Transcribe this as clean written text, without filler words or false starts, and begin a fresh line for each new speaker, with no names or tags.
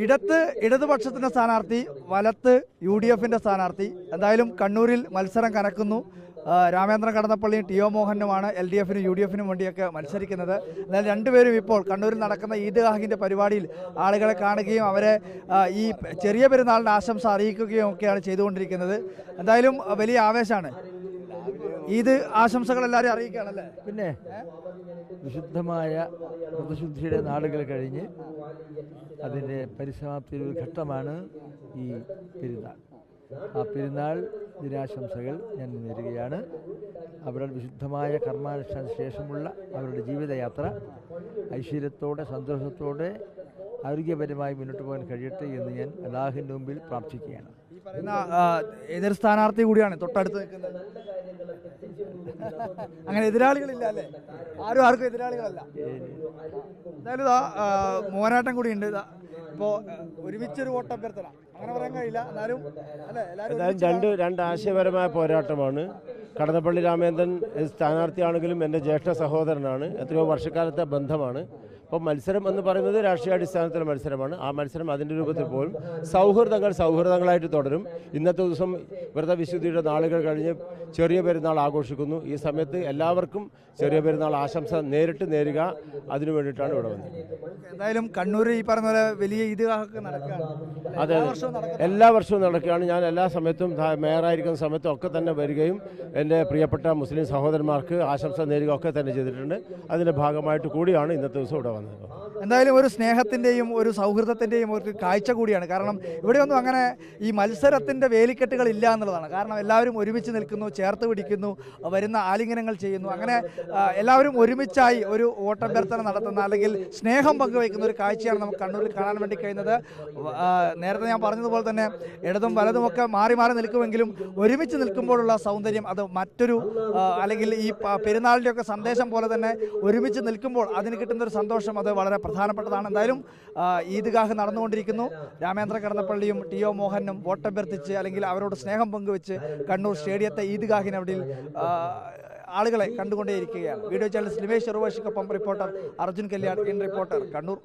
ഇടതുപക്ഷത്തിന്റെ സ്ഥാനാർത്ഥി, വലത്ത് UDFന്റെ സ്ഥാനാർത്ഥി. എന്തായാലും കണ്ണൂരിൽ മത്സരം കനക്കുന്നു. രാമേന്ദ്രൻ കടന്നപ്പള്ളിയും ടി ഒ മോഹനുമാണ് LDFനും UDFനും വേണ്ടിയൊക്കെ മത്സരിക്കുന്നത്. എന്നാൽ രണ്ടുപേരും ഇപ്പോൾ കണ്ണൂരിൽ നടക്കുന്ന ഈദ്ഗാഹിന്റെ പരിപാടിയിൽ ആളുകളെ കാണുകയും അവരെ ഈ ചെറിയ പെരുന്നാളിന്റെ ആശംസ അറിയിക്കുകയും ഒക്കെയാണ് ചെയ്തുകൊണ്ടിരിക്കുന്നത്. എന്തായാലും വലിയ ആവേശമാണ്. ഈദ് ആശംസകൾ എല്ലാവരും അറിയിക്കുകയാണല്ലേ?
പിന്നെ വിശുദ്ധമായ വ്രതശുദ്ധിയുടെ നാളുകൾ കഴിഞ്ഞ് അതിൻ്റെ പരിസമാപ്തിയുടെ ഒരു ഘട്ടമാണ് ഈ പെരുന്നാൾ. ആ പെരുന്നാൾ ദിനാശംസകൾ ഞാൻ നേരുകയാണ്. അവരുടെ വിശുദ്ധമായ കർമാനുഷ്ഠാന ശേഷമുള്ള അവരുടെ ജീവിതയാത്ര ഐശ്വര്യത്തോടെ സന്തോഷത്തോടെ ആരോഗ്യപരമായി മുന്നോട്ട് പോകാൻ കഴിയട്ടെ എന്ന് ഞാൻ അല്ലാഹുവിൻ്റെ മുമ്പിൽ പ്രാർത്ഥിക്കുകയാണ്.
ഈ പറയുന്ന എതിർ സ്ഥാനാർത്ഥി കൂടിയാണ് തൊട്ടടുത്ത് നിൽക്കുന്നത്. അങ്ങനെ എതിരാളികളില്ല അല്ലേ? ആർക്കും എതിരാളികളല്ല. എന്തായാലും മോനാട്ടം കൂടി ഉണ്ട്. ഇപ്പോൾ ഒരുമിച്ചൊരു വോട്ടഭ്യർത്ഥന അങ്ങനെ പറയാൻ കഴിയില്ല. എന്നാലും
രണ്ട് ആശയപരമായ പോരാട്ടമാണ്. കടന്നപ്പള്ളി രാമേന്ദ്രൻ സ്ഥാനാർത്ഥിയാണെങ്കിലും എൻ്റെ ജ്യേഷ്ഠ സഹോദരനാണ്. എത്രയോ വർഷക്കാലത്തെ ബന്ധമാണ്. അപ്പം മത്സരം എന്ന് പറയുന്നത് രാഷ്ട്രീയാടിസ്ഥാനത്തിലെ മത്സരമാണ്. ആ മത്സരം അതിൻ്റെ രൂപത്തിൽ പോലും സൗഹൃദങ്ങളായിട്ട് തുടരും. ഇന്നത്തെ ദിവസം വ്രതവിശുദ്ധിയുടെ നാളുകൾ കഴിഞ്ഞ് ചെറിയ പെരുന്നാൾ ആഘോഷിക്കുന്നു. ഈ സമയത്ത് എല്ലാവർക്കും ചെറിയ പെരുന്നാൾ ആശംസ നേരിടുക. അതിനു വേണ്ടിയിട്ടാണ് ഇവിടെ വന്നത്.
എന്തായാലും കണ്ണൂർ ഈ പറഞ്ഞ പോലെ വലിയ ഈദ്ഗാഹൊക്കെ നടക്കുകയാണ്.
അതെ, എല്ലാ വർഷവും നടക്കുകയാണ്. ഞാൻ എല്ലാ സമയത്തും മേയറായിരിക്കുന്ന സമയത്തും ഒക്കെ തന്നെ വരികയും എൻ്റെ പ്രിയപ്പെട്ട മുസ്ലിം സഹോദരന്മാർക്ക് ആശംസ നേരുക ഒക്കെ തന്നെ ചെയ്തിട്ടുണ്ട്. അതിൻ്റെ ഭാഗമായിട്ട് കൂടിയാണ് ഇന്നത്തെ ദിവസം ഇവിടെ വന്നത്.
എന്തായാലും ഒരു സ്നേഹത്തിൻ്റെയും ഒരു സൗഹൃദത്തിൻ്റെയും ഒരു കാഴ്ച കൂടിയാണ്. കാരണം ഇവിടെയൊന്നും അങ്ങനെ ഈ മത്സരത്തിൻ്റെ വേലിക്കെട്ടുകൾ ഇല്ല എന്നുള്ളതാണ്. കാരണം എല്ലാവരും ഒരുമിച്ച് നിൽക്കുന്നു, ചേർത്ത് പിടിക്കുന്നു, വരുന്ന ആലിംഗനങ്ങൾ ചെയ്യുന്നു. അങ്ങനെ എല്ലാവരും ഒരുമിച്ചായി ഒരു വോട്ടഭ്യർത്ഥന നടത്തുന്ന അല്ലെങ്കിൽ സ്നേഹം പങ്കുവയ്ക്കുന്ന ഒരു കാഴ്ചയാണ് നമുക്ക് കണ്ണൂരിൽ കാണാൻ വേണ്ടി കഴിയുന്നത്. നേരത്തെ ഞാൻ പറഞ്ഞതുപോലെ തന്നെ ഇടതും വലതുമൊക്കെ മാറി മാറി നിൽക്കുമെങ്കിലും ഒരുമിച്ച് നിൽക്കുമ്പോഴുള്ള സൗന്ദര്യം അത് മറ്റൊരു അല്ലെങ്കിൽ ഈ പെരുന്നാളിൻ്റെയൊക്കെ സന്ദേശം പോലെ തന്നെ ഒരുമിച്ച് നിൽക്കുമ്പോൾ അതിന് കിട്ടുന്നൊരു സന്തോഷം അത് വളരെ പ്രധാനപ്പെട്ടതാണ്. എന്തായാലും ഈദ്ഗാഹ് നടന്നുകൊണ്ടിരിക്കുന്നു. രാമേന്ദ്ര കടന്നപ്പള്ളിയും ടി ഒ മോഹനും വോട്ടഭ്യർത്ഥിച്ച് അല്ലെങ്കിൽ അവരോട് സ്നേഹം പങ്കുവെച്ച് കണ്ണൂർ സ്റ്റേഡിയത്തെ ഈദ്ഗാഹിന് അവിടെ ആളുകളെ കണ്ടുകൊണ്ടേയിരിക്കുകയാണ്. വീഡിയോ ചാനൽ സ്ലിമേഷ് ചെറുവാശിക്കൊപ്പം reporter Arjun Kalyan, in reporter, Kannur.